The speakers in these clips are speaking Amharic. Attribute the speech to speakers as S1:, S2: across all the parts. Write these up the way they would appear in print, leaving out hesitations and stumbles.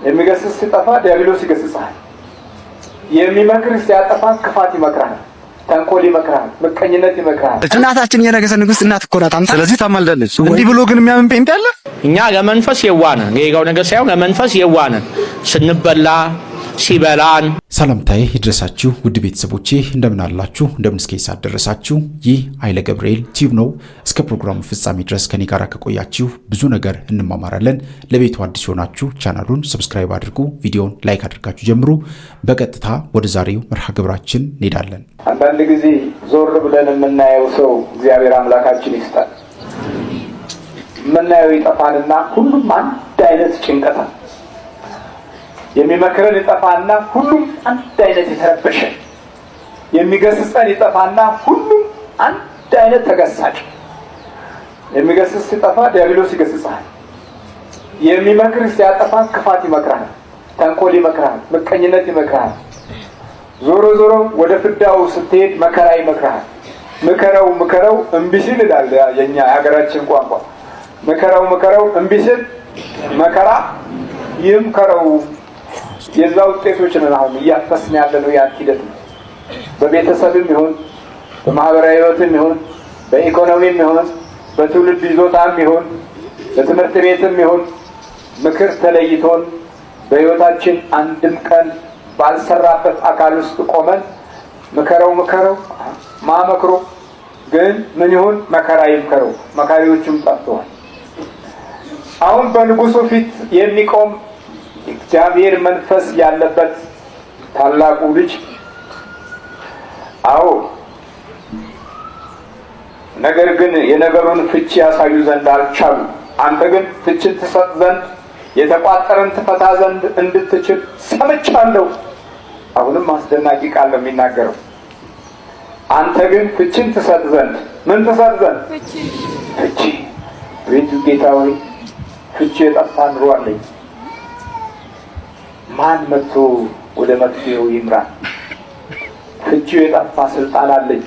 S1: የሚገስጽ ሲጠፋ ዲያብሎስ ይገስጻል። የሚመክር ሲያጠፋ ክፋት ይመክራል፣ ተንኮል ይመክራል፣ ምቀኝነት ይመክራል።
S2: እናታችን የነገሰ ንጉስ እናት እኮ ናት። ስለዚህ ታማልዳለች። እንዲህ ብሎ ግን የሚያምን ጴንጤ አለ?
S3: እኛ ለመንፈስ የዋነ ጌጋው ነገር ሳይሆን ለመንፈስ የዋነ ስንበላ ሲበላን
S4: ሰላምታዬ ይድረሳችሁ ውድ ቤተሰቦቼ፣ እንደምን አላችሁ? እንደምን እስከ ሰዓት ደረሳችሁ? ይህ ኃይለ ገብርኤል ቲዩብ ነው። እስከ ፕሮግራሙ ፍጻሜ ድረስ ከኔ ጋር ከቆያችሁ ብዙ ነገር እንማማራለን። ለቤቱ አዲስ ሆናችሁ ቻናሉን ሰብስክራይብ አድርጉ፣ ቪዲዮውን ላይክ አድርጋችሁ ጀምሩ። በቀጥታ ወደ ዛሬው መርሃ ግብራችን እንሄዳለን።
S1: አንዳንድ ጊዜ ዞር ብለን የምናየው ሰው እግዚአብሔር አምላካችን ይስጣል። የምናየው ይጠፋልና ሁሉም አንድ አይነት ጭንቀት የሚመክረን ይጠፋና ሁሉም አንድ አይነት የተረበሸ፣ የሚገስጸን ይጠፋና ሁሉም አንድ አይነት ተገሳጭ። የሚገስጽ ሲጠፋ ዲያብሎስ ይገስጻል። የሚመክር ሲያጠፋ ክፋት ይመክራል፣ ተንኮል ይመክራል፣ ምቀኝነት ይመክራል። ዞሮ ዞሮ ወደ ፍዳው ስትሄድ መከራ ይመክራል። ምከረው እምቢ ሲል ይላል የኛ የሀገራችን ቋንቋ። ምከረው እምቢ ሲል መከራ ይምከረው። የዛ ውጤቶች ነን አሁን እያፈስን ያለነው። ያን ሂደት ነው። በቤተሰብም ይሁን በማህበራዊ ህይወትም ይሁን በኢኮኖሚም ይሁን በትውልድ ይዞታም ይሁን በትምህርት ቤትም ይሁን ምክር ተለይቶን በህይወታችን አንድም ቀን ባልሰራበት አካል ውስጥ ቆመን ምከረው ማመክሮ ግን ምን ይሁን መከራ ይምከረው። መካሪዎችም ጠፍተዋል። አሁን በንጉሱ ፊት የሚቆም እግዚአብሔር መንፈስ ያለበት ታላቁ ልጅ አዎ፣ ነገር ግን የነገሩን ፍቺ ያሳዩ ዘንድ አልቻሉ። አንተ ግን ፍቺን ትሰጥ ዘንድ የተቋጠረን ትፈታ ዘንድ እንድትችል ሰምቻለሁ። አሁንም አስደናቂ ቃል ነው የሚናገረው። አንተ ግን ፍቺን ትሰጥ ዘንድ ምን ትሰጥ ዘንድ? ፍቺ። ቤቱ ጌታ ሆይ ፍቺ የጠፋ ኑሮ አለኝ። ማን መጥቶ ወደ መፍትሄው ይምራል? ፍቺው የጠፋ ስልጣን አለኝ፣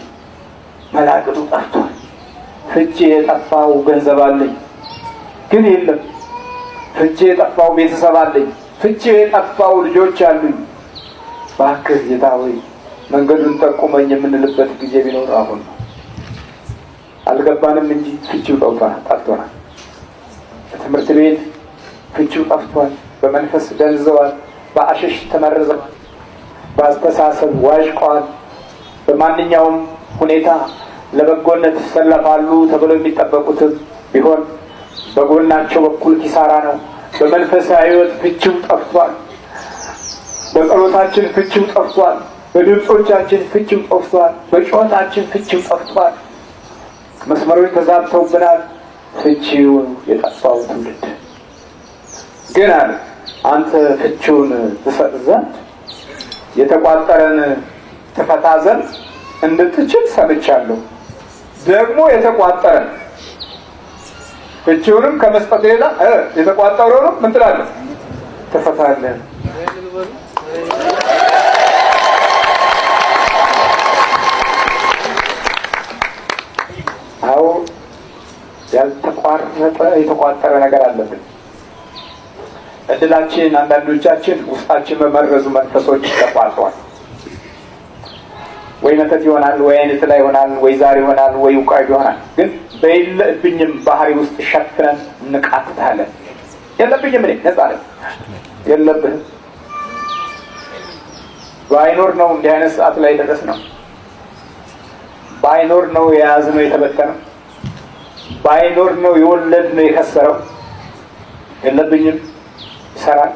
S1: መላእክቱ ጠፍቷል። ፍቺ የጠፋው ገንዘብ አለኝ ግን የለም። ፍቺ የጠፋው ቤተሰብ አለኝ፣ ፍቺ የጠፋው ልጆች አሉኝ። እባክህ ጌታ ሆይ መንገዱን ጠቁመኝ የምንልበት ጊዜ ቢኖር አሁን ነው። አልገባንም እንጂ ፍቺው ጠፍቷል። በትምህርት ቤት ፍቺው ጠፍቷል። በመንፈስ ደንዘዋል፣ በአሸሽ ተመርዘዋል፣ በአስተሳሰብ ዋዥቀዋል። በማንኛውም ሁኔታ ለበጎነት ይሰለፋሉ ተብለው የሚጠበቁትም ቢሆን በጎናቸው በኩል ኪሳራ ነው። በመንፈሳዊ ሕይወት ፍቺው ጠፍቷል። በጸሎታችን ፍቺው ጠፍቷል። በድምፆቻችን ፍቺው ጠፍቷል። በጩኸታችን ፍቺው ጠፍቷል። መስመሮች ተዛብተውብናል። ፍቺው የጠፋው ትውልድ ግን አለ አንተ ፍቺውን ትሰጥ ዘንድ የተቋጠረን ትፈታ ዘንድ እንድትችል ሰምቻለሁ። ደግሞ የተቋጠረን ፍቺውንም ከመስጠት ሌላ የተቋጠረውንም ምን ትላለህ? ትፈታለህ። አዎ የተቋጠረ ነገር አለብን። እድላችን አንዳንዶቻችን ውስጣችን በመረዙ መንፈሶች ተቋርጧል። ወይ መተት ይሆናል፣ ወይ አይነት ላይ ይሆናል፣ ወይ ዛር ይሆናል፣ ወይ ውቃይ ይሆናል። ግን በየለብኝም ባህሪ ውስጥ ሸፍነን እንቃትታለን። የለብኝም እኔ ነፃ ነኝ። የለብህም። ባይኖር ነው እንዲህ አይነት ሰዓት ላይ ደረስ ነው። ባይኖር ነው የያዝነው የተበተነው። ባይኖር ነው የወለድነው የከሰረው። የለብኝም ይሰራል።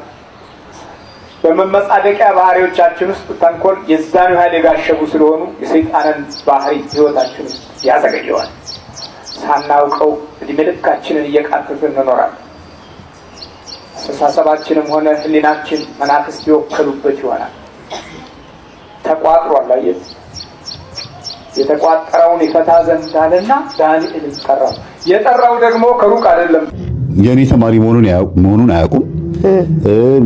S1: በመመጻደቂያ ባህሪዎቻችን ውስጥ ተንኮል የዛን ያህል የጋሸቡ ስለሆኑ የሰይጣንን ባህሪ ህይወታችን ውስጥ ያዘገየዋል። ሳናውቀው እድሜ ልካችንን እየቃተትን እንኖራለን። አስተሳሰባችንም ሆነ ህሊናችን መናፍስት የወከሉበት ይሆናል። ተቋጥሯል። አየህ፣ የተቋጠረውን ይፈታ ዘንድ አለና ዳንኤልን ጠራው። የጠራው ደግሞ ከሩቅ አይደለም።
S5: የኔ ተማሪ መሆኑን አያውቁም።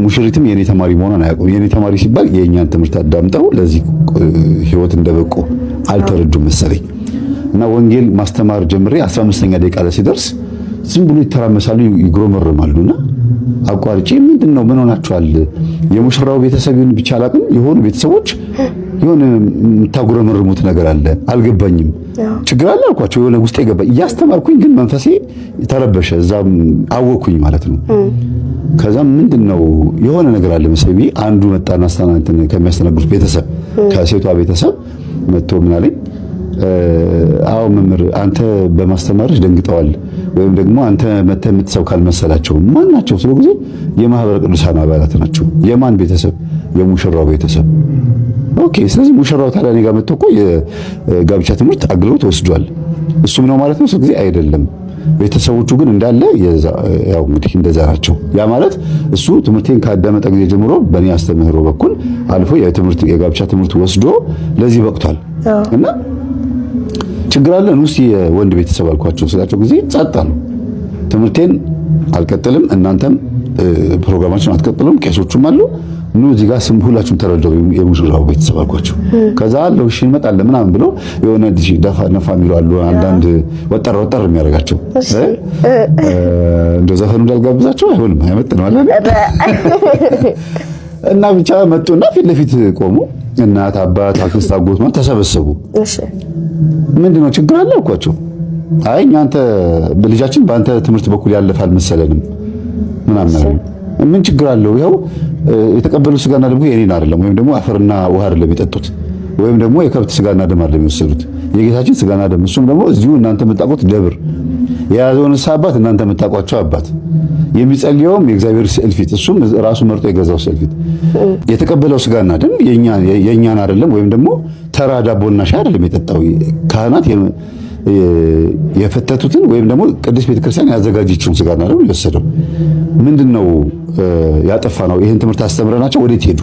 S5: ሙሽሪትም የኔ ተማሪ መሆኑን አያውቁም። የኔ ተማሪ ሲባል የእኛን ትምህርት አዳምጠው ለዚህ ህይወት እንደበቁ አልተረዱም መሰለኝ። እና ወንጌል ማስተማር ጀምሬ 15ኛ ደቂቃ ላይ ሲደርስ ዝም ብሎ ይተራመሳሉ፣ ይግሮመረማሉና አቋርጬ ምንድነው ምን ሆናችኋል? የሙሽራው ቤተሰብ ይሁን ብቻ አላውቅም፣ የሆኑ ቤተሰቦች የሆነ የምታጉረመርሙት ነገር አለ፣ አልገባኝም። ችግር አለ አልኳቸው። የሆነ ውስጤ ገባ። እያስተማርኩኝ ግን መንፈሴ ተረበሸ። እዛም አወኩኝ ማለት ነው። ከዛም ምንድነው የሆነ ነገር አለ መሰለኝ። አንዱ መጣና አስተናንተን ከሚያስተናግዱት ቤተሰብ ከሴቷ ቤተሰብ መጥቶ ምን አለኝ፣ አዎ መምህር አንተ በማስተማርሽ ደንግጠዋል፣ ወይም ደግሞ አንተ መተህ የምትሰብክ ካልመሰላቸው። ማን ናቸው? ስለ ጊዜ የማህበረ ቅዱሳን አባላት ናቸው። የማን ቤተሰብ? የሙሽራው ቤተሰብ። ኦኬ። ስለዚህ ሙሽራው ታዲያ እኔ ጋር መጥቶ እኮ የጋብቻ ትምህርት አግሎት ወስዷል። እሱም ነው ማለት ነው? ስለ ጊዜ አይደለም። ቤተሰቦቹ ግን እንዳለ ያው እንግዲህ እንደዛ ናቸው። ያ ማለት እሱ ትምህርቴን ካዳመጠ ጊዜ ጀምሮ በእኔ አስተምህሮ በኩል አልፎ የጋብቻ ትምህርት ወስዶ ለዚህ በቅቷል። እና ችግር አለ ነው የወንድ ቤተሰብ አልኳቸው ስላቸው ጊዜ ጸጥ አሉ። ትምህርቴን አልቀጥልም፣ እናንተም ፕሮግራማችን አትቀጥሉም፣ ቄሶቹም አሉ ኑ እዚህ ጋር ስም ሁላችሁም ተረዳው የሙሽራው ቤተሰብ አልኳቸው። ከዛ አለው እሺ እንመጣለን ምናምን ብሎ የሆነ ደፋ ነፋ የሚሉ አሉ፣ አንዳንድ ወጠር የሚያደርጋቸው እንደ ዘፈኑ እንዳልጋብዛቸው አይሆንም፣ አይመጥንም አለ እና ብቻ መጡና ፊት ለፊት ቆሙ። እናት አባት አክስት አጎት ማለት ተሰበሰቡ። እሺ ምንድነው ችግር አለ አልኳቸው። አይ እናንተ ልጃችን በአንተ ትምህርት በኩል ያለፋል መሰለንም ምናምን አሉ። ምን ችግር አለው? ይኸው የተቀበሉ ስጋና ደም የኔን አይደለም፣ ወይም ደግሞ አፈርና ውሃ አይደለም የጠጡት፣ ወይም ደግሞ የከብት ስጋና ደም አይደለም የወሰዱት፣ የጌታችን ስጋና ደም። እሱም ደግሞ እዚሁ እናንተ የምታውቁት ደብር የያዘውን አባት እናንተ የምታውቋቸው አባት የሚጸልየውም የእግዚአብሔር ስዕል ፊት፣ እሱም ራሱ መርጦ የገዛው ስዕል ፊት የተቀበለው ስጋና ደም የኛን አይደለም፣ ወይም ደግሞ ተራ ዳቦና ሻይ አይደለም የጠጣው። ካህናት የፈተቱትን ወይም ደግሞ ቅድስት ቤተክርስቲያን ያዘጋጀችውን ስጋና ደም የወሰደው ምንድነው? ያጠፋ ነው። ይሄን ትምህርት አስተምረናቸው ወዴት ሄዱ?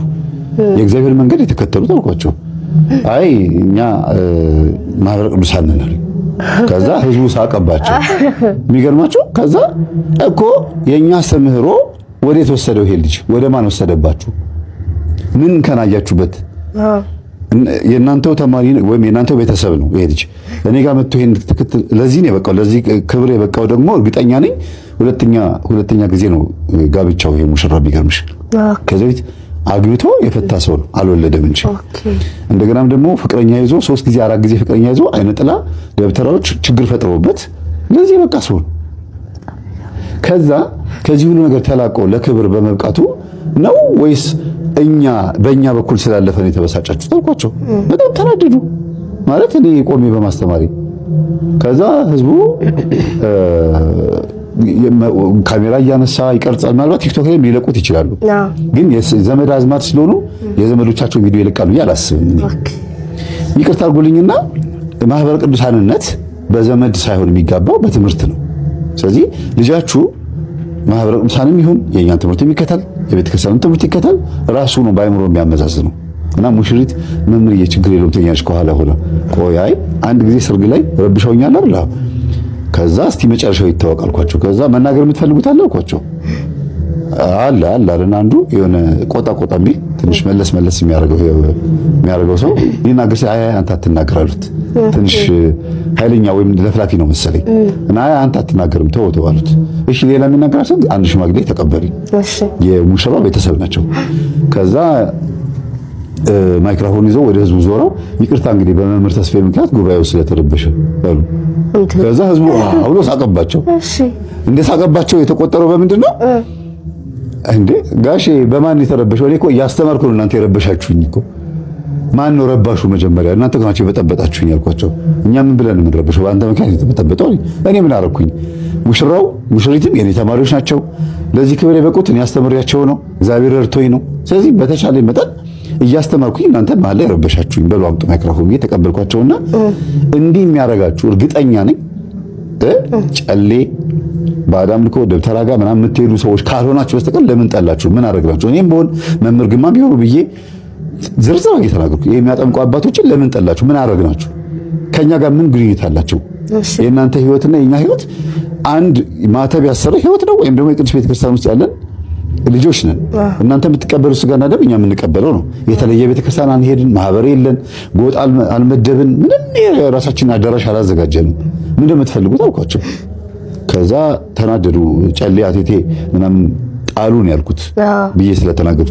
S5: የእግዚአብሔር መንገድ የተከተሉት አልኳቸው። አይ እኛ ማህበረ ቅዱሳን ነን አሉ። ከዛ ህዝቡ ሳቀባቸው። የሚገርማቸው ከዛ እኮ የኛ አስተምህሮ ወዴት ወሰደው? ይሄ ልጅ ወደ ማን ወሰደባችሁ? ምን ከናያችሁበት? የእናንተው ተማሪ ወይም የእናንተው ቤተሰብ ነው ይሄ ልጅ። እኔ ጋር መጥቶ ይሄን ትክክል ለዚህ ነው የበቃው። ለዚህ ክብር የበቃው ደግሞ እርግጠኛ ነኝ ሁለተኛ ጊዜ ነው ጋብቻው። ይሄ ሙሽራ ቢገርምሽ ከዚህ በፊት አግብቶ የፈታ ሰው ነው፣ አልወለደም እንጂ። እንደገናም ደግሞ ፍቅረኛ ይዞ 3 ጊዜ 4 ጊዜ ፍቅረኛ ይዞ አይነ ጥላ ደብተራዎች ችግር ፈጥረውበት ለዚህ በቃ ሰው ከዚህ ሁሉ ነገር ተላቆ ለክብር በመብቃቱ ነው ወይስ በእኛ በኩል ስላለፈ ነው የተበሳጫችሁት አልኳቸው። በጣም ተናደዱ። ማለት እኔ ቆሜ በማስተማሪ ከዛ ህዝቡ ካሜራ እያነሳ ይቀርጻል። ምናልባት ቲክቶክ ላይ ሊለቁት ይችላሉ፣ ግን የዘመድ አዝማት ስለሆኑ የዘመዶቻቸው ቪዲዮ ይለቃሉ አላስብም። ይቅርታ አድርጉልኝና ማህበረ ቅዱሳንነት በዘመድ ሳይሆን የሚጋባው በትምህርት ነው። ስለዚህ ልጃችሁ ማህበረ ቅዱሳንም ይሁን የኛን ትምህርት የሚከተል የቤተክርስቲያንን ትምህርት ይከተል፣ ራሱ ነው ባይምሮ የሚያመዛዝነው። እና ሙሽሪት መምህር የችግር የለውም ትኛለች ከኋላ ሆነ። ቆይ አይ አንድ ጊዜ ሰርግ ላይ ረብሻውኛል አይደል? ከዛ እስቲ መጨረሻው ይታወቅ አልኳቸው። ከዛ መናገር የምትፈልጉት አለ አልኳቸው። አለ አንዱ የሆነ ቆጣ የሚል ትንሽ መለስ የሚያደርገው ሰው ሊናገር ሲል አይ አንተ አትናገር አሉት። ትንሽ ኃይለኛ ወይም ለፍላፊ ነው መሰለኝ እና አይ አንተ አትናገርም ተው አሉት። እሺ ሌላ የሚናገር ሰው አንድ ሽማግሌ ተቀበሉኝ። የሙሽራው ቤተሰብ ናቸው። ከዛ ማይክሮፎን ይዘው ወደ ህዝቡ ዞረው ይቅርታ እንግዲህ በመምህር ተስፋዬ ምክንያት ጉባኤው ስለተረበሸ አሉ። ከዛ ህዝቡ አውሎ ሳቀባቸው። እንደ ሳቀባቸው የተቆጠረው በምንድን ነው እንዴ? ጋሼ በማን የተረበሸው? እኔ እኮ እያስተማርኩ ነው እናንተ የረበሻችሁኝ እኮ። ማን ነው ረባሹ? መጀመሪያ እናንተ ናችሁ የበጠበጣችሁኝ አልኳቸው። እኛ ምን ብለን ምን ረበሸው? በአንተ ምክንያት የተበጠበጠው እኔ ምን አደረኩኝ? ሙሽራው ሙሽሪትም የኔ ተማሪዎች ናቸው። ለዚህ ክብር የበቁት እኔ አስተምሬያቸው ነው። እግዚአብሔር ረድቶኝ ነው። ስለዚህ በተቻለ መጠን እያስተማርኩኝ እናንተ መሀል ላይ ረበሻችሁኝ። በሉ አምጡ ማይክሮፎን ብዬ ተቀበልኳቸውና እንዲህ የሚያረጋችሁ እርግጠኛ ነኝ ጨሌ ባዳም ልኮ ደብተራ ጋር ምናምን የምትሄዱ ሰዎች ካልሆናችሁ በስተቀር ለምን ጠላችሁ? ምን አደረግላችሁ? እኔም በሆን መምህር ግማ ቢሆኑ ብዬ ዝርዝር እየተናገርኩ የሚያጠምቁ አባቶችን ለምን ጠላችሁ? ምን አደረግናችሁ? ከኛ ጋር ምን ግንኙነት አላቸው? የእናንተ ህይወትና የኛ ህይወት አንድ ማተብ ያሰረ ህይወት ነው፣ ወይም ደግሞ የቅዱስ ቤተክርስቲያን ውስጥ ያለን ልጆች ነን። እናንተ የምትቀበሉ ስጋና ደም እኛ የምንቀበለው ነው። የተለየ ቤተክርስቲያን አንሄድን፣ ማህበር የለን፣ ጎጥ አልመደብን፣ ምንም የራሳችን አዳራሽ አላዘጋጀንም። ምን እንደምትፈልጉት አውቃቸው። ከዛ ተናደዱ። ጨሌ አቴቴ ምናምን ጣሉ ነው ያልኩት ብዬ ስለተናገሩ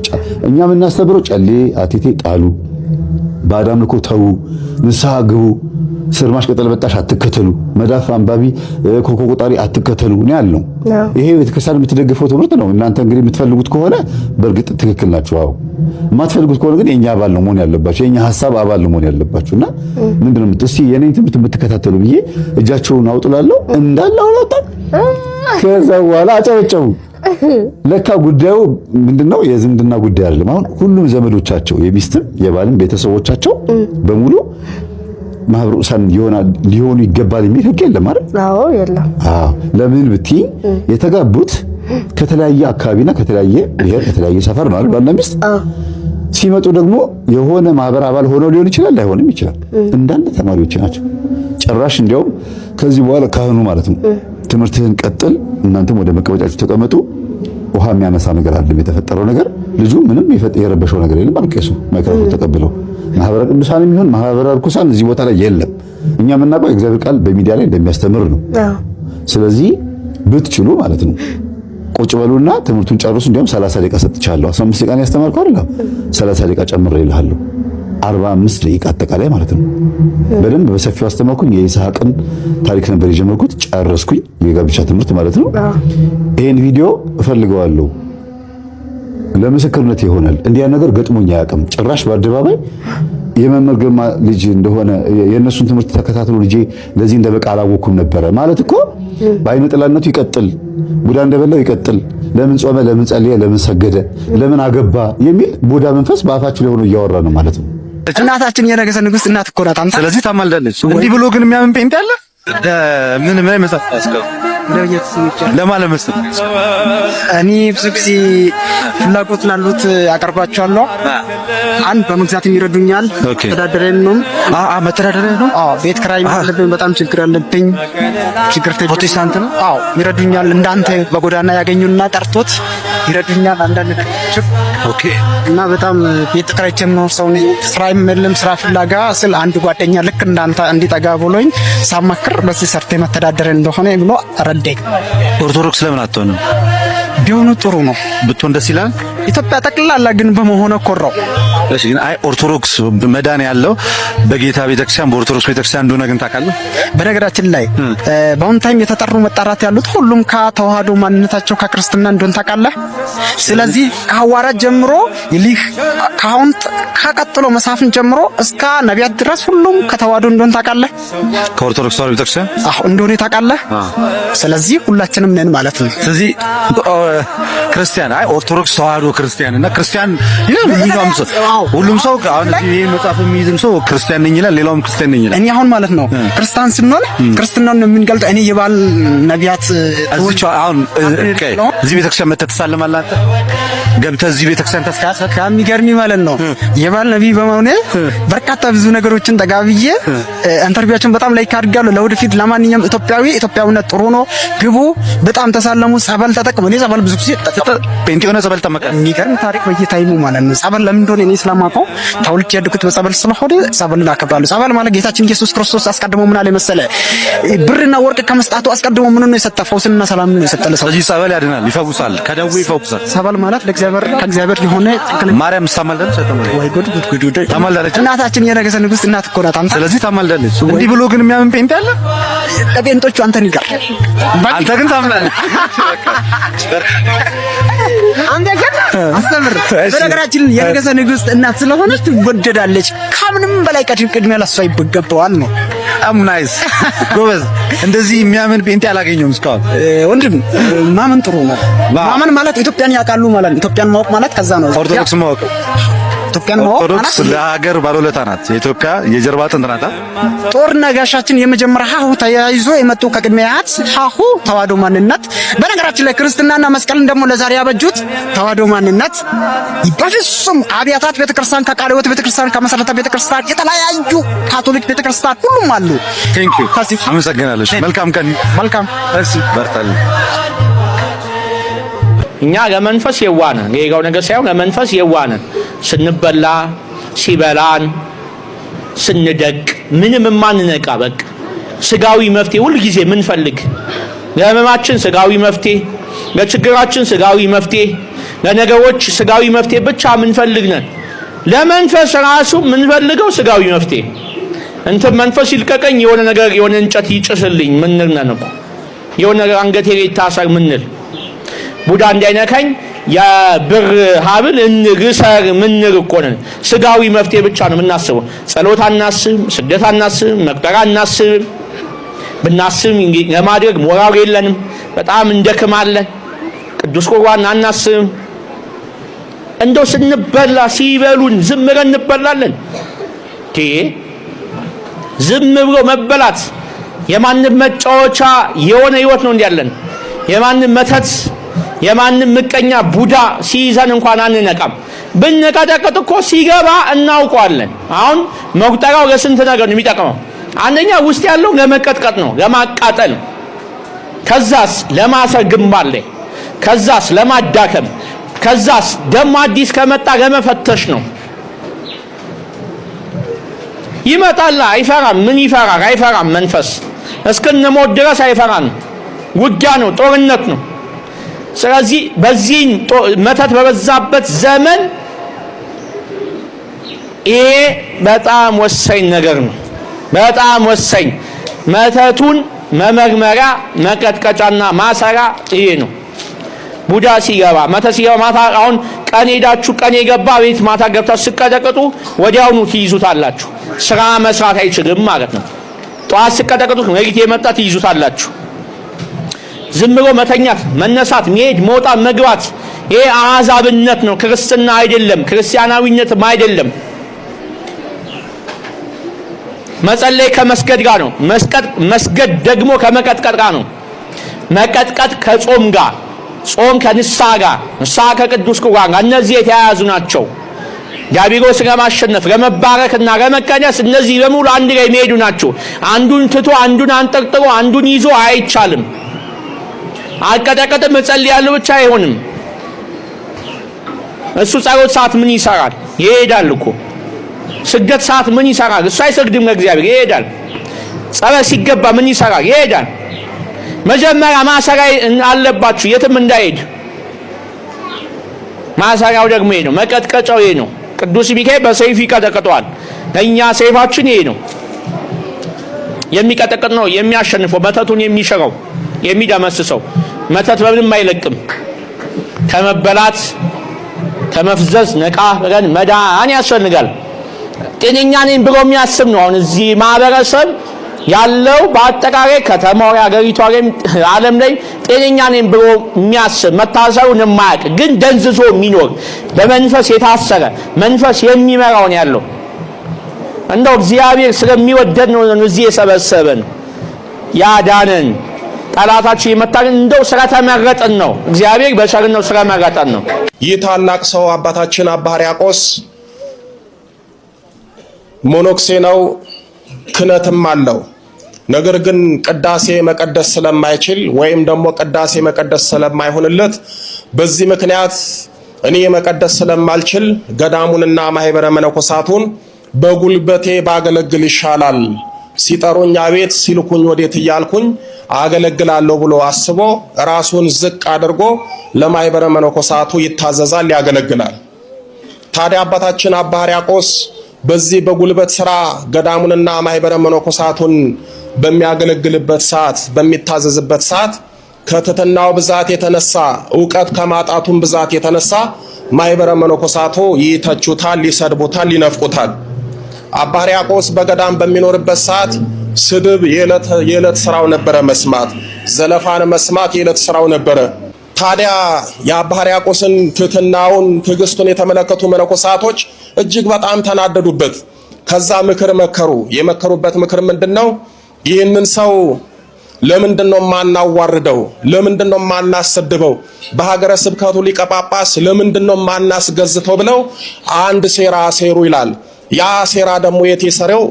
S5: እኛ የምናስተምረው ጨሌ አቴቴ ጣሉ፣ ባዕድ አምልኮ ተዉ፣ ንስሐ ግቡ፣ ስር ማሽቀጠል በጣሽ አትከተሉ፣ መዳፍ አንባቢ ኮኮ ቆጣሪ አትከተሉ ነው ያልነው። ይሄ ቤተክርስቲያን የምትደግፈው ትምህርት ነው። እናንተ እንግዲህ የምትፈልጉት ከሆነ በእርግጥ ትክክል ናችሁ። አዎ የማትፈልጉት ከሆነ ግን የኛ አባል ነው መሆን ያለባችሁ፣ የኛ ሐሳብ አባል ነው መሆን ያለባችሁና ምንድነው እስቲ የኔን ትምህርት የምትከታተሉ ብዬ እጃቸውን አውጥላለሁ እንዳለ አውጣ። ከዛ በኋላ አጨበጨቡ። ለካ ጉዳዩ ምንድነው? የዝምድና ጉዳይ አይደለም። አሁን ሁሉም ዘመዶቻቸው የሚስትም የባልም ቤተሰቦቻቸው በሙሉ ማህበረሰብ ሊሆኑ ይገባል የሚል ህግ የለም አይደል?
S6: አዎ የለም።
S5: አዎ ለምን ብትይ የተጋቡት ከተለያየ አካባቢና ከተለያየ ብሔር ከተለያየ ሰፈር ነው አይደል? ባልና ሚስት ሲመጡ ደግሞ የሆነ ማህበር አባል ሆነው ሊሆን ይችላል፣ ላይሆንም ይችላል። እንዳንድ ተማሪዎች ናቸው። ጭራሽ እንዲያውም ከዚህ በኋላ ካህኑ ማለት ነው ትምህርትህን ቀጥል፣ እናንተም ወደ መቀመጫችሁ ተቀመጡ፣ ውሃ የሚያነሳ ነገር አይደለም የተፈጠረው ነገር። ልጁ ምንም የረበሸው ነገር የለም። አልቄሱ ማይክሮፎን ተቀብለው ማህበረ ቅዱሳን የሚሆን ማህበረ ርኩሳን እዚህ ቦታ ላይ የለም። እኛ የምናውቀው የእግዚአብሔር ቃል በሚዲያ ላይ እንደሚያስተምር ነው። ስለዚህ ብትችሉ ማለት ነው ቁጭ በሉና ትምህርቱን ጨርሱ። እንዲያውም 30 ደቂቃ ሰጥቻለሁ። 15 ደቂቃ ነው ያስተማርኩ አይደል? 30 ደቂቃ ጨምሬልሃለሁ። 45 ደቂቃ አጠቃላይ ማለት ነው። በደንብ በሰፊው አስተማርኩኝ። የይስሐቅን ታሪክ ነበር የጀመርኩት፣ ጨረስኩኝ። የጋብቻ ትምህርት ማለት ነው። ይሄን ቪዲዮ እፈልገዋለሁ ለምስክርነት ይሆናል። እንዲያ ነገር ገጥሞኝ አያውቅም። ጭራሽ በአደባባይ የመምህር ግርማ ልጅ እንደሆነ የእነሱን ትምህርት ተከታትሎ ልጄ ለዚህ እንደበቃ አላወኩም ነበረ ማለት እኮ በአይነ ጥላነቱ ይቀጥል፣ ቡዳ እንደበላው ይቀጥል፣ ለምን ጾመ፣ ለምን ጸለየ፣ ለምን ሰገደ፣ ለምን አገባ የሚል ቡዳ መንፈስ በአፋችሁ ላይ ሆኖ እያወራ ነው ማለት ነው።
S2: እናታችን የነገሰ ንግስት እናት እኮ ናት። ስለዚህ ታማልዳለች። እንዲህ ብሎ ግን የሚያምን ጴንጤ አለ? ምን ላይ መጽሐፍ ያስቀው ለማለት መስሎኝ
S7: እኔ ብዙ ጊዜ ፍላጎት ላሉት አቀርባቸዋለሁ። አንድ በመግዛት ይረዱኛል። ተዳደረን ነው
S2: መተዳደሪያ ነው።
S7: ቤት ክራይ ማለብኝ፣ በጣም ችግር አለብኝ። ችግር
S2: ፕሮቴስታንት ነው።
S7: ይረዱኛል። እንዳንተ በጎዳና ያገኙና ጠርቶት ይረዱኛል። አንዳንድ እና በጣም ቤት ክራይ ጀምሮ ሰው ስራ የለም። ስራ ፍላጋ ስለ አንድ ጓደኛ ልክ እንዳንተ እንዲጠጋ ብሎኝ ሳማክር በዚህ ሰርተ መተዳደር እንደሆነ ብሎ ረዳኝ።
S2: ኦርቶዶክስ ለምን አትሆንም?
S7: ቢሆኑ ጥሩ ነው
S2: ብትሆን ደስ ይላል።
S7: ኢትዮጵያ ጠቅላላ ግን በመሆነ ኮራው።
S2: እሺ ግን አይ ኦርቶዶክስ መዳን ያለው በጌታ ቤተክርስቲያን በኦርቶዶክስ ቤተክርስቲያን እንደሆነ ግን ታውቃለህ።
S7: በነገራችን ላይ በአሁን ታይም የተጠሩ መጣራት ያሉት ሁሉም ከተዋህዶ ማንነታቸው ከክርስትና እንደሆነ ታውቃለህ። ስለዚህ ከሐዋርያት ጀምሮ ይልህ ካሁን ከቀጥሎ መሳፍን ጀምሮ እስከ ነቢያት ድረስ ሁሉም ከተዋህዶ እንደሆነ ታውቃለህ።
S2: ከኦርቶዶክስ ተዋህዶ ቤተክርስቲያን
S7: እንደሆነ ታውቃለህ። ስለዚህ ሁላችንም ነን ማለት ነው።
S2: ስለዚህ ክርስቲያን አይ ኦርቶዶክስ ተዋህዶ ክርስቲያን እና ክርስቲያን ሁሉም ሰው አሁን ይሄ መጽሐፍ የሚይዝም ሰው ክርስቲያን ነኝ ይላል፣ ሌላውም ክርስቲያን ነኝ ይላል።
S7: እኔ አሁን ማለት ነው ክርስቲያን ስንሆን ክርስትናውን የምንገልጠው እኔ የባል ነቢያት
S2: እዚህ አሁን እዚህ ቤተክርስቲያን መተህ ትሳለማለህ አንተ ገብተህ እዚህ ቤተክርስቲያን ተስካሰ
S7: ከሚገርሚ ማለት ነው የባል ነቢይ በመሆኔ በርካታ ብዙ ነገሮችን ተጋብዬ ኢንተርቪዋችን በጣም ላይክ አድርጋለሁ። ለወደፊት ለማንኛውም ኢትዮጵያዊነት ጥሩ ነው፣ ግቡ፣ በጣም ተሳለሙ፣ ጸበል ተጠቅሙ። እኔ ጸበል ብዙ ጊዜ
S2: ጴንጤ ሆነ ጸበል ተመቀ
S7: የሚገርም ታሪክ በየታይሙ ማለት ነው። ጸበል ለምን እንደሆነ እኔ ስለማውቀው ተወልጄ ያደግኩት በጸበል ስለሆነ ጸበልን አከብራለሁ። ጸበል ማለት ጌታችን ኢየሱስ ክርስቶስ አስቀድሞ ምን አለ መሰለ? ብርና ወርቅ ከመስጣቱ አስቀድሞ ምን ነው የሰጠ? ፈውስና ሰላም ነው የሰጠ። ስለዚህ
S2: ጸበል ያድናል፣ ይፈውሳል፣ ከደዌ ይፈውሳል።
S7: ጸበል ማለት ከእግዚአብሔር የሆነ
S2: ማርያም ታማልዳለች።
S7: ወይ ጉድ
S2: ታማልዳለች።
S7: እናታችን የነገሰ ንግስት እናት እኮ ናት።
S2: ስለዚህ ታማልዳለች። እንዲህ ብሎ ግን የሚያምን ጴንጤ አለ?
S7: ለጴንጦቹ አንተን ይቀር፣
S2: አንተ ግን ታምናለህ።
S7: አንተ ግን አስተምር። በነገራችን የነገሰ ንግስት እናት ስለሆነች ትወደዳለች። ከምንም በላይ ቅድሚያ ለሷ ይገባዋል ነው።
S2: ናይስ ጎበዝ። እንደዚህ የሚያምን ጴንጤ አላገኘሁም እስካሁን።
S7: ወንድም ማመን ጥሩ ነው። ማመን ማለት ኢትዮጵያን ያውቃሉ ማለት ነው። ኢትዮጵያን ማወቅ ማለት ከዛ ነው።
S2: ኦርቶዶክስ ማወቅ
S7: ኢትዮጵያን ማወቅ
S2: ኦርቶዶክስ ለሀገር ባለውለታ ናት። የኢትዮጵያ የጀርባ አጥንት ናት።
S7: ጦር ነጋሻችን የመጀመሪያ ሀሁ ተያይዞ የመጡ ከቅድሚያት ሀሁ ተዋህዶ ማንነት። በነገራችን ላይ ክርስትናና መስቀልን ደግሞ ለዛሬ ያበጁት ተዋህዶ ማንነት። በፍጹም አብያታት ቤተክርስቲያን ከቃለ ሕይወት ቤተክርስቲያን ከመሰረተ ቤተክርስቲያን የተለያዩ ካቶሊክ ቤተክርስቲያን ሁሉም አሉ።
S2: ቴንክ ዩ አመሰግናለሁ። መልካም ቀን።
S7: መልካም እሺ፣
S2: በርታል።
S3: እኛ ለመንፈስ የዋነን የጋው ነገር ሳይሆን ለመንፈስ የዋነን ስንበላ ሲበላን ስንደቅ ምንም ማንነቃ በቃ ስጋዊ መፍትሄ ሁሉ ጊዜ ምንፈልግ ለህመማችን ስጋዊ መፍትሄ፣ ለችግራችን ስጋዊ መፍትሄ፣ ለነገሮች ስጋዊ መፍትሄ ብቻ ምንፈልግ ነን። ለመንፈስ ራሱ ምንፈልገው ስጋዊ መፍትሄ እንትን መንፈስ ይልቀቀኝ የሆነ ነገር የሆነ እንጨት ይጭስልኝ ምንል ነን እኮ የሆነ ነገር አንገቴ ላይ ታሰር ምንል ቡዳ እንዳይነካኝ የብር ሀብል እንግሰር ምንል እኮ ነን። ስጋዊ መፍትሄ ብቻ ነው የምናስበው። ጸሎት አናስብም፣ ስግደት አናስብም፣ መቁጠር አናስብም። ብናስብ ለማድረግ ሞራል የለንም። በጣም እንደክማለን። ቅዱስ ቁርባን አናስብም። እንደው ስንበላ ሲበሉን ዝም ብለን እንበላለን። ዝም ብሎ መበላት የማንም መጫወቻ የሆነ ህይወት ነው እንዲያለን። የማንም መተት የማንም ምቀኛ ቡዳ ሲይዘን እንኳን አንነቃም። ብንቀጠቅጥ እኮ ሲገባ እናውቀዋለን። አሁን መቁጠሪያው ለስንት ነገር ነው የሚጠቅመው? አንደኛ ውስጥ ያለው ለመቀጥቀጥ ነው፣ ለማቃጠል። ከዛስ ለማሰር ግንባር ላይ፣ ከዛስ ለማዳከም፣ ከዛስ ደሞ አዲስ ከመጣ ለመፈተሽ ነው። ይመጣል፣ አይፈራም። ምን ይፈራል? አይፈራም። መንፈስ እስክንሞት ድረስ አይፈራም። ውጊያ ነው፣ ጦርነት ነው። ስለዚህ በዚህ መተት በበዛበት ዘመን ይሄ በጣም ወሳኝ ነገር ነው። በጣም ወሳኝ መተቱን መመርመሪያ መቀጥቀጫና ማሰራ ይሄ ነው። ቡዳ ሲገባ መተት ሲገባ ማታ አሁን ቀን ሄዳችሁ ቀን የገባ ቤት ማታ ገብታችሁ ስቀጠቅጡ ወዲያውኑ ትይዙታላችሁ። ስራ መስራት አይችልም ማለት ነው። ጧት ስቀጠቅጡ ለሊት የመጣ ትይዙታላችሁ። ዝም ብሎ መተኛት፣ መነሳት፣ መሄድ፣ መውጣት፣ መግባት ይሄ አዛብነት ነው። ክርስትና አይደለም፣ ክርስቲያናዊነትም አይደለም። መጸለይ ከመስገድ ጋር ነው። መስገድ ደግሞ ከመቀጥቀጥ ጋር ነው። መቀጥቀጥ ከጾም ጋር፣ ጾም ከንስሐ ጋር፣ ንስሐ ከቅዱስ ቁርባን ጋር እነዚህ የተያያዙ ናቸው። ዲያብሎስን ለማሸነፍ ለመባረክና ለመቀነስ እነዚህ በሙሉ አንድ ላይ የሚሄዱ ናቸው። አንዱን ትቶ አንዱን አንጠቅጥሮ አንዱን ይዞ አይቻልም። አልቀጠቀጥም እጸልያለሁ ብቻ አይሆንም። እሱ ጸሎት ሰዓት ምን ይሰራል? ይሄዳል እኮ። ስግደት ሰዓት ምን ይሰራል? እሱ አይሰግድም ለእግዚአብሔር፣ ይሄዳል። ጸሎት ሲገባ ምን ይሰራል? ይሄዳል። መጀመሪያ ማሰሪያ አለባችሁ፣ የትም እንዳይሄድ። ማሰሪያው ደግሞ ይሄ ነው፣ መቀጥቀጫው ይሄ ነው። ቅዱስ ሚካኤል በሰይፍ ይቀጠቅጠዋል። እኛ ሰይፋችን ይሄ ነው። የሚቀጠቅጥ ነው የሚያሸንፈው፣ መተቱን የሚሽረው የሚደመስሰው። መተት በምንም አይለቅም። ከመበላት ከመፍዘዝ ነቃ ብለን መዳን ያስፈልጋል። ጤነኛ ነኝ ብሎ የሚያስብ ነው አሁን እዚህ ማህበረሰብ ያለው። በአጠቃላይ ከተማው ያገሪቷ ዓለም ላይ ጤነኛ ነኝ ብሎ የሚያስብ መታሰሩን የማያውቅ ግን ደንዝዞ የሚኖር በመንፈስ የታሰረ መንፈስ የሚመራውን ያለው እንደው እግዚአብሔር ስለሚወደድ ነው እዚህ የሰበሰበን ያዳነን። ጠላታችን የመታን እንደው ስለተመረጠን ነው። እግዚአብሔር በቸርነቱ ስለመረጠን ነው።
S6: ይህ ታላቅ ሰው አባታችን አባ ሕርያቆስ ሞኖክሴ ነው፣ ክህነትም አለው። ነገር ግን ቅዳሴ መቀደስ ስለማይችል ወይም ደግሞ ቅዳሴ መቀደስ ስለማይሆንለት በዚህ ምክንያት እኔ መቀደስ ስለማልችል ገዳሙንና ማህበረ መነኮሳቱን በጉልበቴ ባገለግል ይሻላል፣ ሲጠሩኝ አቤት ሲልኩኝ ወዴት እያልኩኝ አገለግላለሁ ብሎ አስቦ ራሱን ዝቅ አድርጎ ለማህበረ መነኮሳቱ ይታዘዛል፣ ያገለግላል። ታዲያ አባታችን አባ ሕርያቆስ በዚህ በጉልበት ስራ ገዳሙንና ማህበረ መነኮሳቱን በሚያገለግልበት ሰዓት በሚታዘዝበት ሰዓት ከትሕትናው ብዛት የተነሳ ዕውቀት ከማጣቱም ብዛት የተነሳ ማህበረ መነኮሳቱ ይተቹታል፣ ይሰድቡታል፣ ይነፍቁታል። አባ ሕርያቆስ በገዳም በሚኖርበት ሰዓት ስድብ የዕለት ስራው ነበረ፣ መስማት ዘለፋን መስማት የዕለት ስራው ነበረ። ታዲያ የአባ ሕርያቆስን ትሕትናውን ትዕግስቱን የተመለከቱ መነኮሳቶች እጅግ በጣም ተናደዱበት። ከዛ ምክር መከሩ። የመከሩበት ምክር ምንድነው? ይህንን ሰው ለምንድነው ማናዋርደው? ለምንድነው ማናሰድበው? በሀገረ ስብከቱ ሊቀ ጳጳስ ለምንድነው ማናስገዝተው ብለው አንድ ሴራ ሴሩ ይላል። ያ ሴራ ደግሞ የተሰረው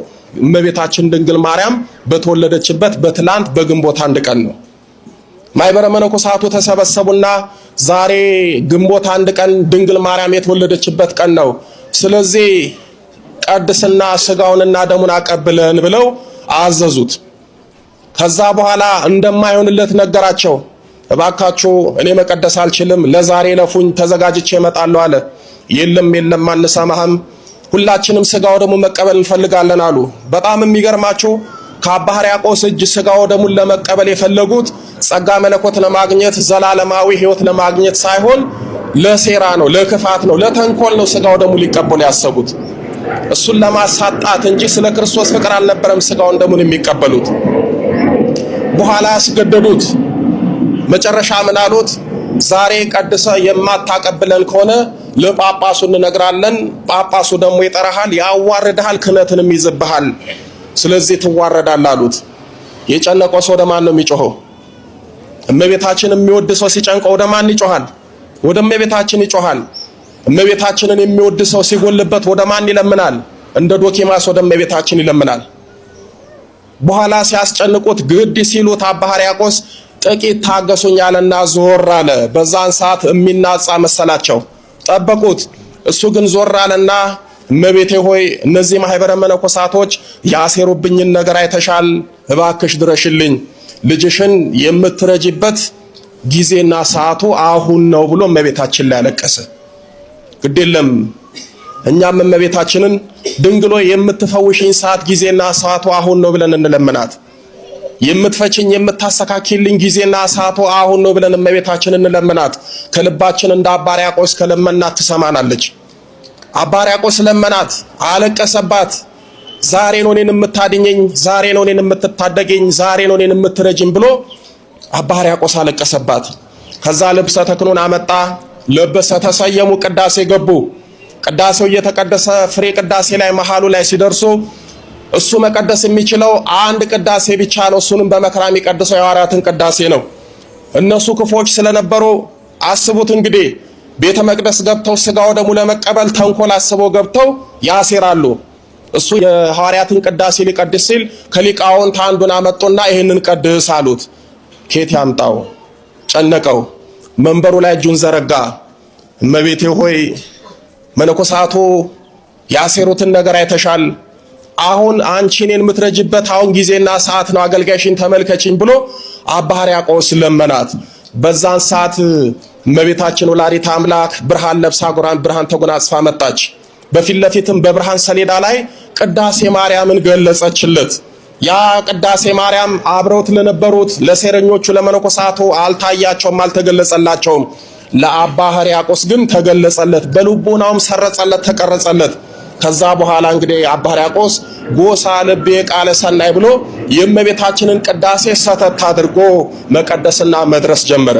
S6: እመቤታችን ድንግል ማርያም በተወለደችበት በትላንት በግንቦት አንድ ቀን ነው። ማህበረ መነኮሳቱ ተሰበሰቡና ዛሬ ግንቦት አንድ ቀን ድንግል ማርያም የተወለደችበት ቀን ነው፣ ስለዚህ ቀድስና ስጋውንና ደሙን አቀብለን ብለው አዘዙት። ከዛ በኋላ እንደማይሆንለት ነገራቸው። እባካችሁ እኔ መቀደስ አልችልም፣ ለዛሬ ለፉኝ ተዘጋጅቼ እመጣለሁ አለ። የለም አንሰማህም፣ ሁላችንም ስጋው ደሙ መቀበል እንፈልጋለን አሉ። በጣም የሚገርማችሁ ከአባ ሕርያቆስ እጅ ስጋው ደሙን ለመቀበል የፈለጉት ጸጋ መለኮት ለማግኘት ዘላለማዊ ሕይወት ለማግኘት ሳይሆን ለሴራ ነው፣ ለክፋት ነው፣ ለተንኮል ነው ስጋው ደሙ ሊቀበሉ ያሰቡት። እሱን ለማሳጣት እንጂ ስለ ክርስቶስ ፍቅር አልነበረም ስጋውን ደሙን የሚቀበሉት። በኋላ ያስገደዱት። መጨረሻ ምን አሉት? ዛሬ ቀድሰ የማታቀብለን ከሆነ ለጳጳሱ እንነግራለን፣ ጳጳሱ ደግሞ ይጠራሃል፣ ያዋርድሃል፣ ክህነትንም ይዝብሃል፣ ስለዚህ ትዋረዳለህ አሉት። የጨነቀው ሰው ወደ ማን ነው የሚጮኸው? እመቤታችን የሚወድ ሰው ሲጨንቀው ወደ ማን ይጮሃል? ወደ እመቤታችን ይጮሃል። እመቤታችንን የሚወድ ሰው ሲጎልበት ወደ ማን ይለምናል? እንደ ዶኪማስ ወደ እመቤታችን ይለምናል። በኋላ ሲያስጨንቁት ግድ ሲሉት አባ ሕርያቆስ ጥቂት ታገሱኛልና ዞር አለ። በዛን ሰዓት የሚናጻ መሰላቸው፣ ጠበቁት። እሱ ግን ዞር አለና እመቤቴ ሆይ እነዚህ ማህበረ መነኮሳቶች ያሴሩብኝን ነገር አይተሻል፣ እባክሽ ድረሽልኝ፣ ልጅሽን የምትረጂበት ጊዜና ሰዓቱ አሁን ነው ብሎ እመቤታችን ላይ ያለቀሰ። ግዴለም እኛም እመቤታችንን ድንግሎ የምትፈውሽኝ ሰዓት ጊዜና ሰዓቱ አሁን ነው ብለን እንለምናት። የምትፈችኝ የምታስተካክልኝ ጊዜና ሰዓቱ አሁን ነው ብለን እመቤታችንን እንለምናት። ከልባችን እንደ አባ ሕርያቆስ ከለመናት ትሰማናለች። አባ ሕርያቆስ ለመናት፣ አለቀሰባት። ዛሬ ነው እኔን የምታድኘኝ፣ ዛሬ ነው እኔን የምትታደገኝ፣ ዛሬ ነው እኔን የምትረጅኝ ብሎ አባ ሕርያቆስ አለቀሰባት። ከዛ ልብሰ ተክህኖን አመጣ፣ ለበሰ፣ ተሰየሙ፣ ቅዳሴ ገቡ። ቅዳሴው እየተቀደሰ ፍሬ ቅዳሴ ላይ መሃሉ ላይ ሲደርሱ እሱ መቀደስ የሚችለው አንድ ቅዳሴ ብቻ ነው። እሱንም በመከራ የሚቀድሰው የሐዋርያትን ቅዳሴ ነው። እነሱ ክፎች ስለነበሩ አስቡት እንግዲህ ቤተ መቅደስ ገብተው ስጋው ደሙ ለመቀበል ተንኮል አስበው ገብተው ያሴራሉ። እሱ የሐዋርያትን ቅዳሴ ሊቀድስ ሲል ከሊቃውንት አንዱን አመጡና ይህንን ቀድስ አሉት። ኬት ያምጣው? ጨነቀው። መንበሩ ላይ እጁን ዘረጋ። እመቤቴ ሆይ መነኮሳቱ ያሴሩትን ነገር አይተሻል። አሁን አንቺ እኔን የምትረጅበት አሁን ጊዜና ሰዓት ነው፣ አገልጋይሽን ተመልከችኝ ብሎ አባ ሕርያቆስ ለመናት። በዛን ሰዓት እመቤታችን ወላዲተ አምላክ ብርሃን ለብሳ ብርሃን ተጎናጽፋ መጣች። በፊት ለፊትም በብርሃን ሰሌዳ ላይ ቅዳሴ ማርያምን ገለጸችለት። ያ ቅዳሴ ማርያም አብረውት ለነበሩት ለሴረኞቹ ለመነኮሳቱ አልታያቸውም፣ አልተገለጸላቸውም። ለአባ ሕርያቆስ ግን ተገለጸለት፣ በልቦናውም ሰረጸለት፣ ተቀረጸለት። ከዛ በኋላ እንግዲህ አባ ሕርያቆስ ጎሳ ልቤ ቃለ ሰናይ ብሎ የእመቤታችንን ቅዳሴ ሰተት አድርጎ መቀደስና መድረስ ጀመረ።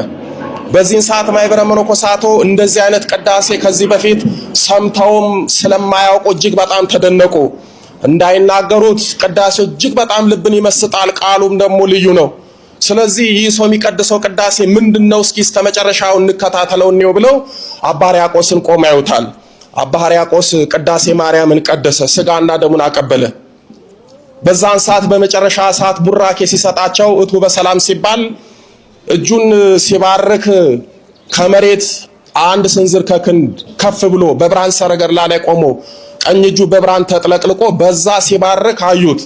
S6: በዚህን ሰዓት ማህበረ መነኮሳቱ እንደዚህ አይነት ቅዳሴ ከዚህ በፊት ሰምተውም ስለማያውቁ እጅግ በጣም ተደነቁ። እንዳይናገሩት ቅዳሴው እጅግ በጣም ልብን ይመስጣል፣ ቃሉም ደግሞ ልዩ ነው። ስለዚህ ይህ ሰው የሚቀድሰው ቅዳሴ ምንድነው? እስኪ እስከ መጨረሻው እንከታተለው እንየው ብለው አባ ሕርያቆስን ቆመው ያዩታል። አባ ሕርያቆስ ቅዳሴ ማርያምን ቀደሰ፣ ስጋና ደሙን አቀበለ። በዛን ሰዓት በመጨረሻ ሰዓት ቡራኬ ሲሰጣቸው እቱ በሰላም ሲባል እጁን ሲባርክ ከመሬት አንድ ስንዝር ከክንድ ከፍ ብሎ በብርሃን ሰረገላ ላይ ቆሞ ቀኝ እጁ በብርሃን ተጥለቅልቆ በዛ ሲባርክ አዩት።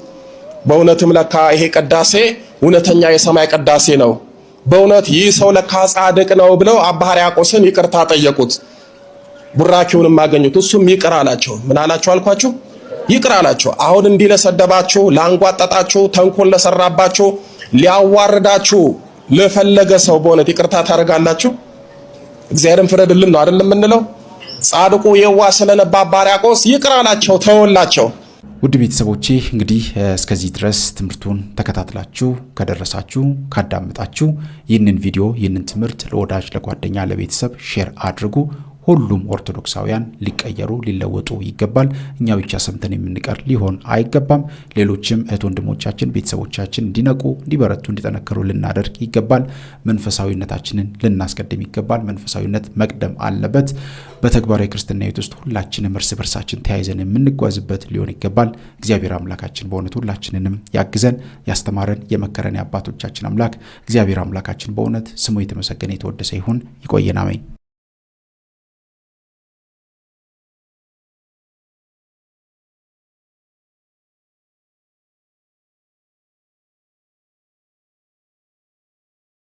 S6: በእውነትም ለካ ይሄ ቅዳሴ እውነተኛ የሰማይ ቅዳሴ ነው፣ በእውነት ይህ ሰው ለካ ጻድቅ ነው ብለው አባ ሕርያቆስን ይቅርታ ጠየቁት። ቡራኬውንም አገኙት። እሱም ይቅር አላቸው። ምን አላቸው አልኳችሁ? ይቅር አላቸው። አሁን እንዲህ ለሰደባችሁ፣ ላንጓጠጣችሁ፣ ተንኮል ለሰራባችሁ፣ ሊያዋርዳችሁ ለፈለገ ሰው በእውነት ይቅርታ ታደርጋላችሁ? እግዚአብሔርን ፍረድልን ነው አይደል የምንለው? ጻድቁ የዋህ ስለነበረ አባ ሕርያቆስ ይቅር አላቸው፣ ተወላቸው።
S4: ውድ ቤተሰቦቼ እንግዲህ እስከዚህ ድረስ ትምህርቱን ተከታትላችሁ ከደረሳችሁ ካዳመጣችሁ ይህንን ቪዲዮ ይህንን ትምህርት ለወዳጅ ለጓደኛ ለቤተሰብ ሼር አድርጉ። ሁሉም ኦርቶዶክሳውያን ሊቀየሩ ሊለወጡ ይገባል። እኛ ብቻ ሰምተን የምንቀር ሊሆን አይገባም። ሌሎችም እህት ወንድሞቻችን ቤተሰቦቻችን እንዲነቁ እንዲበረቱ እንዲጠነከሩ ልናደርግ ይገባል። መንፈሳዊነታችንን ልናስቀድም ይገባል። መንፈሳዊነት መቅደም አለበት። በተግባራዊ ክርስትና ሕይወት ውስጥ ሁላችንም እርስ በርሳችን ተያይዘን የምንጓዝበት ሊሆን ይገባል። እግዚአብሔር አምላካችን በእውነት ሁላችንንም ያግዘን። ያስተማረን የመከረን የአባቶቻችን አምላክ እግዚአብሔር አምላካችን በእውነት ስሙ የተመሰገነ የተወደሰ ይሁን። ይቆየን። አሜን።